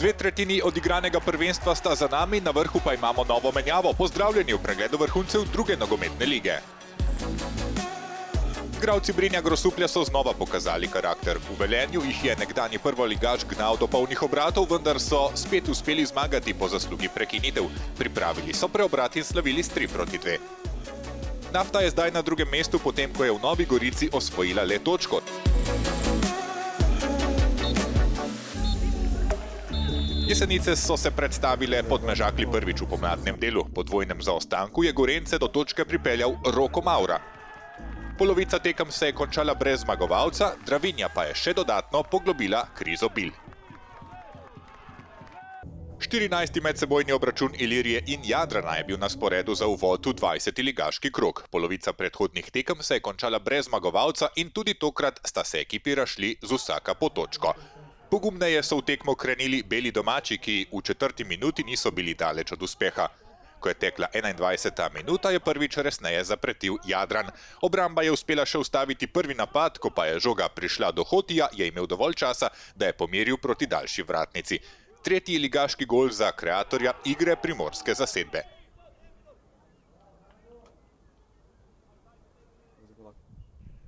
Dve tretjini odigranega prvenstva sta za nami, na vrhu pa imamo novo menjavo. Pozdravljeni v pregledu vrhuncev druge nogometne lige. Igralci Brinja Grosuplja so znova pokazali karakter. V Velenju jih je nekdanji prvoligaš gnal do polnih obratov, vendar so spet uspeli zmagati po zaslugi prekinitev. Pripravili so preobrat in slavili s 3-2. Nafta je zdaj na drugem mestu, potem ko je v Novi Gorici osvojila le točko. Jesenice so se predstavile Podmežakli prvič v pomladnem delu. Po dvojnem zaostanku je Gorence do točke pripeljal Roko Maura. Polovica tekem se je končala brez zmagovalca, Dravinja pa je še dodatno poglobila krizo Bil. 14. medsebojni obračun Ilirije in Jadrana je bil na sporedu za uvod v 20. ligaški krog. Polovica predhodnih tekem se je končala brez zmagovalca in tudi tokrat sta se ekipi razšli z vsaka po točko. Pogumneje so v tekmo krenili beli domači, ki v 4. minuti niso bili daleč od uspeha. Ko je tekla 21. minuta, je prvič resneje zapretil Jadran. Obramba je uspela še ustaviti prvi napad, ko pa je žoga prišla do Hotija, je imel dovolj časa, da je pomiril proti daljši vratnici. Tretji ligaški gol za kreatorja igre primorske zasedbe.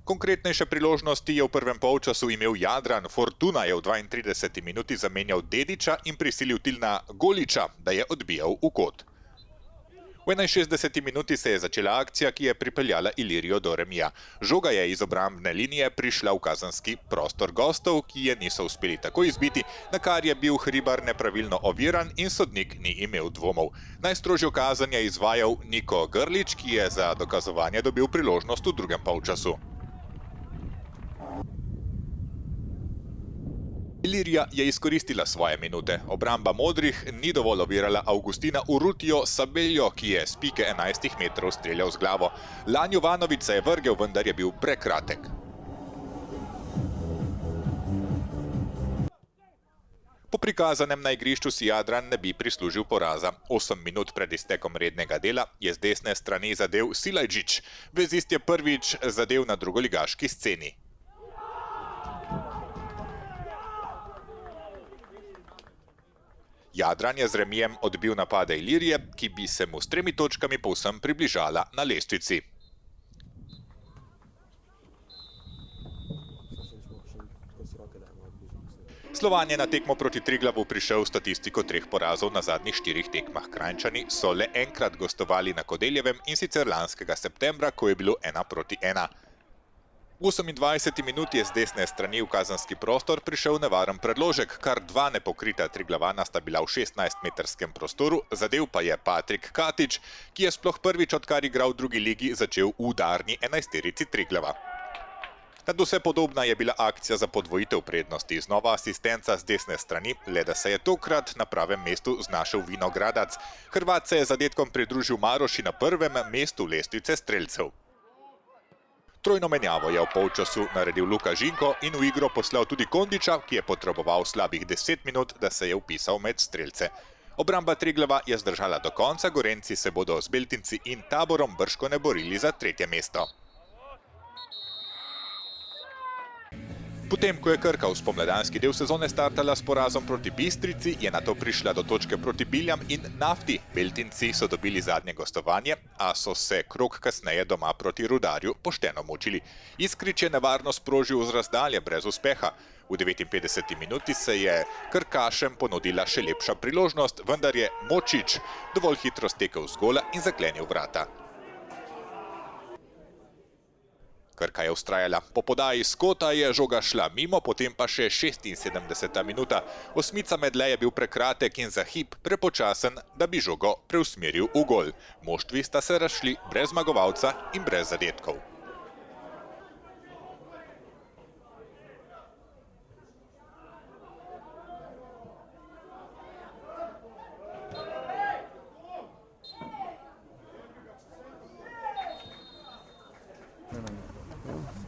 Konkretnejše priložnosti je v prvem polčasu imel Jadran. Fortuna je v 32. minuti zamenjal Dediča in prisilil Tilna Goliča, da je odbijal v kot. V 61. minuti se je začela akcija, ki je pripeljala Ilirijo do remija. Žoga je iz obrambne linije prišla v kazenski prostor gostov, ki je niso uspeli tako izbiti, na kar je bil Hribar nepravilno oviran in sodnik ni imel dvomov. Najstrožjo kazen je izvajal Niko Grlič, ki je za dokazovanje dobil priložnost v drugem polčasu. Ilirija je izkoristila svoje minute. Obramba modrih ni dovolj ovirala Augustina Urrutio Sabeljo, ki je s pike 11 metrov streljal z glavo. Lan Jovanović se je vrgel, vendar je bil prekratek. Po prikazanem na igrišču si Jadran ne bi prislužil poraza. 8 minut pred iztekom rednega dela je z desne strani zadel Silajđić. Vezist je prvič zadel na drugoligaški sceni. Jadran je z remijem odbil napade Ilirije, ki bi se mu s 3 točkami povsem približala na lestvici. Slovan je na tekmo proti Triglavu prišel v statistiko 3 porazov na zadnjih 4 tekmah. Kranjčani so le enkrat gostovali na Kodeljevem in sicer lanskega septembra, ko je bilo 1-1. V 28. minuti je z desne strani v kazenski prostor prišel nevaren predložek, kar 2 nepokrita Triglavana sta bila v 16-metrskem prostoru, zadel pa je Patrik Katić, ki je sploh prvič, odkar igral v drugi ligi, začel v udarni 11-terici Triglava. Nadvse podobna je bila akcija za podvojitev prednosti, znova asistenca z desne strani, le da se je tokrat na pravem mestu znašel Vinogradac. Hrvat se je zadetkom pridružil Maroši na prvem mestu lestvice strelcev. Trojno menjavo je v polčasu naredil Luka Žinko in v igro poslal tudi Kondiča, ki je potreboval slabih 10 minut, da se je vpisal med strelce. Obramba Triglava je zdržala do konca, Gorenci se bodo z Beltinci in Taborom bržkone borili za 3. mesto. Potem, ko je Krka v spomladanski del sezone startala s porazom proti Bistrici, je nato prišla do točke proti Biljam in Nafti. Beltinci so dobili zadnje gostovanje, a so se krog kasneje doma proti Rudarju pošteno mučili. Iskrič je nevarno sprožil z razdalje brez uspeha. V 59. minuti se je Krkašem ponudila še lepša priložnost, vendar je Močič dovolj hitro stekel z gola in zaklenil vrata. Krka je vztrajala. Po podaji Skota je žoga šla mimo, potem pa še 76. minuta. Osmica Medle je bil prekratek in za hip prepočasen, da bi žogo preusmeril v gol. Moštvi sta se razšli brez zmagovalca in brez zadetkov.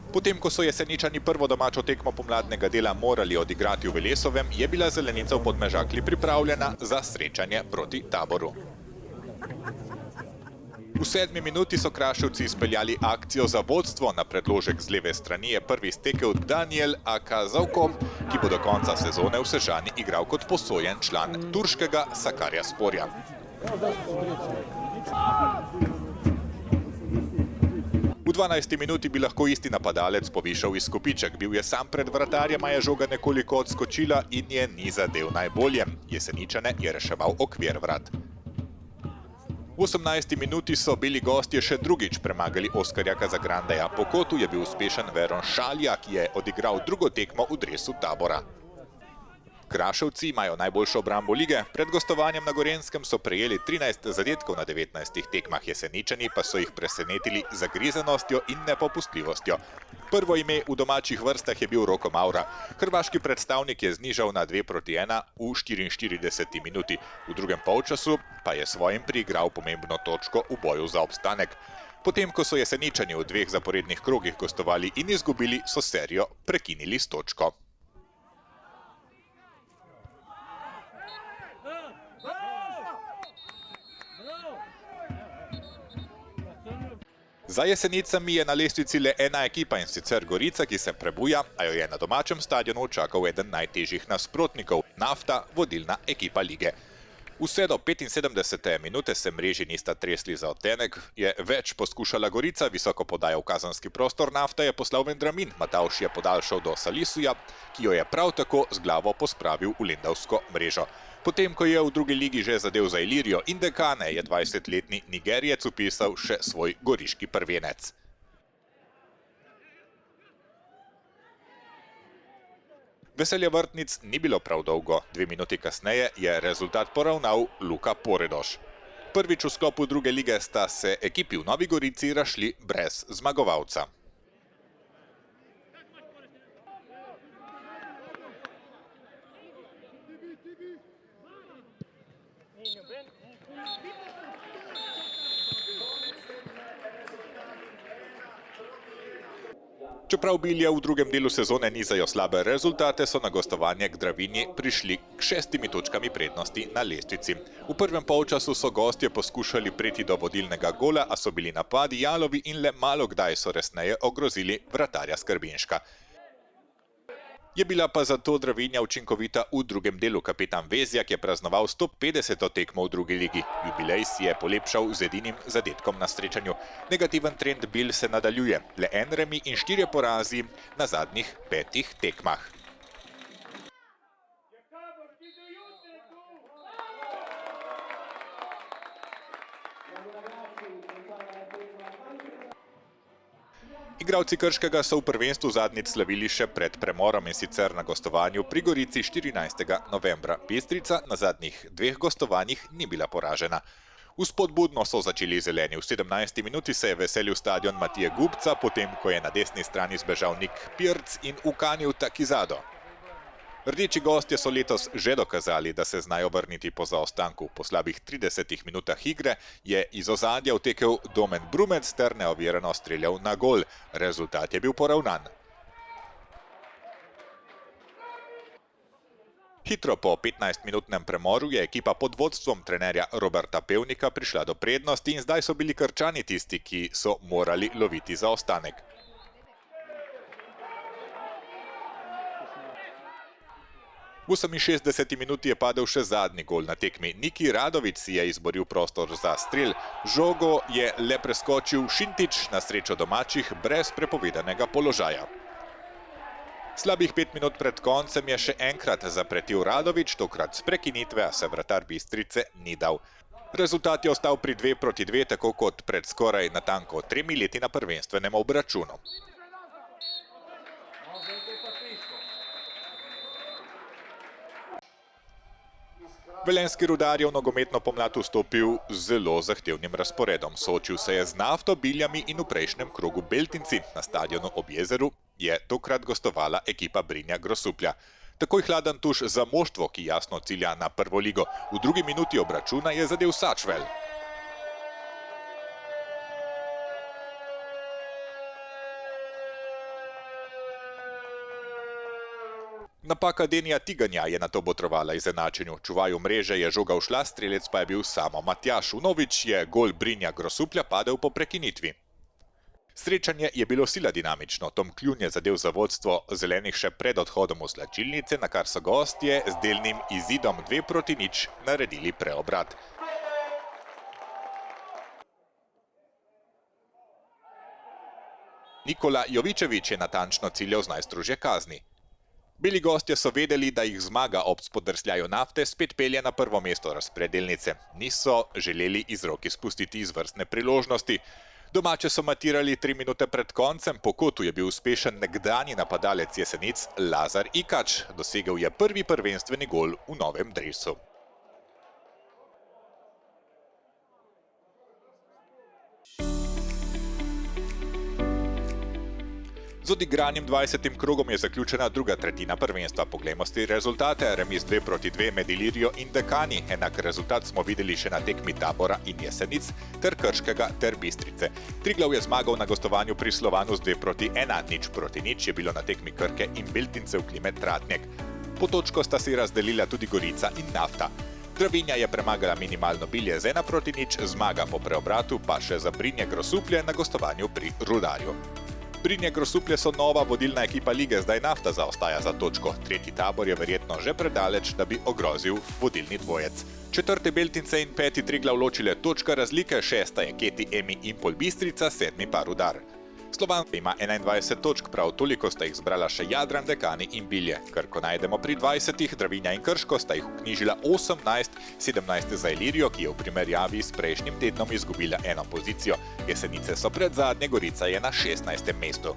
Potem, ko so Jeseničani prvo domačo tekmo pomladnega dela morali odigrati v Velesovem, je bila Zelenica v Podmežakli pripravljena za srečanje proti Taboru. V 7. minuti so Kraševci izpeljali akcijo za vodstvo, na predložek z leve strani je prvi stekel Daniel Akazovkov, ki bo do konca sezone v Sežani igral kot posojen član turškega Sakaryasporja. V 12. minuti bi lahko isti napadalec povišal izkupiček. Bil je sam pred vratarjem, a je žoga nekoliko odskočila in je ni zadev najbolje. Jeseničane je reševal okvir vrat. V 18. minuti so bili gostje še drugič premagali Oskarja Kazagrandeja. Po kotu je bil uspešen Veron Šalja, ki je odigral drugo tekmo v dresu Tabora. Kraševci imajo najboljšo obrambo lige, pred gostovanjem na Gorenjskem so prejeli 13 zadetkov na 19 tekmah, Jeseničani pa so jih presenetili z zagrizenostjo in nepopustljivostjo. Prvo ime v domačih vrstah je bil Roko Maura. Hrvaški predstavnik je znižal na 2:1 v 44. minuti. V drugem polčasu pa je svojim priigral pomembno točko v boju za obstanek. Potem, ko so Jeseničani v 2 zaporednih krogih gostovali in izgubili, so serijo prekinili s točko. Za Jesenicami je na lestvici le ena ekipa, in sicer Gorica, ki se prebuja, a jo je na domačem stadionu čakal eden najtežjih nasprotnikov, Nafta, vodilna ekipa lige. Vse do 75. minute se mreži nista tresli za odtenek, je več poskušala Gorica, visoko podajo v kazenski prostor, Nafta je poslal Vendramin, Matavš je podaljšal do Salisuja, ki jo je prav tako z glavo pospravil v lendavsko mrežo. Potem, ko je v drugi ligi že zadev za Ilirijo in Dekane, je 20-letni Nigerijec vpisal še svoj goriški prvenec. Veselje vrtnic ni bilo prav dolgo. 2 minuti kasneje je rezultat poravnal Luka Poredoš. Prvič v sklopu druge lige sta se ekipi v Novi Gorici razšli brez zmagovalca. Čeprav Bilje v drugem delu sezone nizajo slabe rezultate, so na gostovanje k Dravinji prišli k 6 točkami prednosti na lestvici. V prvem polčasu so gostje poskušali priti do vodilnega gola, a so bili napadi jalovi in le malo kdaj so resneje ogrozili vratarja Skrbinška. Je bila pa zato Dravinja učinkovita v drugem delu. Kapetan Vezjak je praznoval 150. tekmo v drugi ligi. Jubilej si je polepšal z edinim zadetkom na srečanju. Negativen trend Bil se nadaljuje. Le en remi in 4 porazi na zadnjih 5 tekmah. Igralci Krškega so v prvenstvu zadnjič slavili še pred premorom, in sicer na gostovanju pri Gorici 14. novembra. Bistrica na zadnjih 2 gostovanjih ni bila poražena. Vzpodbudno so začeli zeleni. V 17. minuti se je veselil stadion Matije Gubca, potem ko je na desni strani zbežal Nik Pirc in ukanil Takizado. Rdeči gostje so letos že dokazali, da se znajo vrniti po zaostanku. Po slabih 30 minutah igre je iz ozadja utekel Domen Brumec ter neovirano streljal na gol. Rezultat je bil poravnan. Hitro po 15-minutnem premoru je ekipa pod vodstvom trenerja Roberta Pevnika prišla do prednosti in zdaj so bili Krčani tisti, ki so morali loviti zaostanek. V 68. minuti je padel še zadnji gol na tekmi. Niki Radović si je izboril prostor za strel. Žogo je le preskočil Šintič, na srečo domačih, brez prepovedanega položaja. Slabih 5 minut pred koncem je še enkrat zapretil Radović, tokrat s prekinitve, a se vratar Bistrice ni dal. Rezultat je ostal pri 2:2, tako kot pred skoraj natanko 3 leti na prvenstvenem obračunu. Velenjski Rudar je v nogometno pomlad vstopil z zelo zahtevnim razporedom. Soočil se je z Nafto, Biljami in v prejšnjem krogu Beltinci. Na stadionu ob jezeru je tokrat gostovala ekipa Brinja Grosuplja. Takoj hladen tuš za moštvo, ki jasno cilja na prvo ligo. V drugi minuti obračuna je zadel Sačvel. Napaka Denija Tiganja je nato botrovala izenačenju. Čuvaju mreže je žoga ušla, strelec pa je bil samo Matjaž. Vnovič je gol Brinja Grosuplja padel po prekinitvi. Srečanje je bilo sila dinamično. Tom Kljun je zadev za vodstvo zelenih še pred odhodom v slačilnice, na kar so gostje z delnim izidom 2-0 naredili preobrat. Nikola Jovičević je natančno ciljal z najstrožje kazni. Beli gostje so vedeli, da jih zmaga ob spodrsljaju Nafte spet pelje na prvo mesto razpredelnice. Niso želeli iz rok izpustiti izvrstne priložnosti. Domače so matirali 3 minute pred koncem, po kotu je bil uspešen nekdanji napadalec Jesenic Lazar Ikač. Dosegel je prvi prvenstveni gol v novem dresu. Z odigranjem 20. krogom je zaključena druga tretjina prvenstva. Poglejmo si rezultate. Remis 2-2 med Ilirijo in Dekani. Enak rezultat smo videli še na tekmi Tabora in Jesenic ter Krškega ter Bistrice. Triglav je zmagal na gostovanju pri Slovanu z 2-1, 0-0 je bilo na tekmi Krke in Beltince v Klimet Tratnjek. Po točko sta si razdelila tudi Gorica in Nafta. Dravinja je premagala Minimalno Bilje z 1-0, zmaga po preobratu pa še za Brinje Grosuplje na gostovanju pri Rudarju. Brinje Grosuplje so nova vodilna ekipa lige, zdaj Nafta zaostaja za točko. Tretji Tabor je verjetno že predaleč, da bi ogrozil vodilni dvojec. Četrte Beltince in peti Triglav ločile točka razlike, šesta je Keti, Emi in Pol Bistrica, sedmi pa Rudar. Slovan ima 21 točk, prav toliko sta jih zbrala še Jadran, Dekani in Bilje. Krko najdemo pri 20, Dravinja in Krško sta jih vknjižila 18, 17 za Ilirijo, ki je v primerjavi s prejšnjim tednom izgubila eno pozicijo. Jesenice so predzadnje, Gorica je na 16. mestu.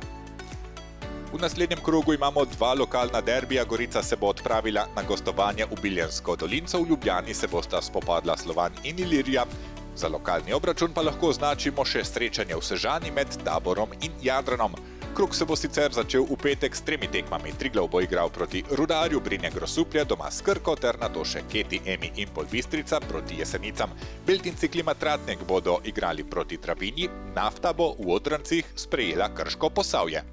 V naslednjem krogu imamo dva lokalna derbija. Gorica se bo odpravila na gostovanje v Biljensko dolinco, v Ljubljani se bosta spopadla Slovan in Ilirija. Za lokalni obračun pa lahko označimo še srečanje v Sežani med Taborom in Jadranom. Krog se bo sicer začel v petek s 3 tekmami. Triglav bo igral proti Rudarju, Brinje Grosuplje doma s Krko ter nato še Keti, Emi in Pol Bistrica proti Jesenicam. Beltinci Klimet Tratnjek bodo igrali proti Dravinji, Nafta bo v Odrancih sprejela Krško Posavje.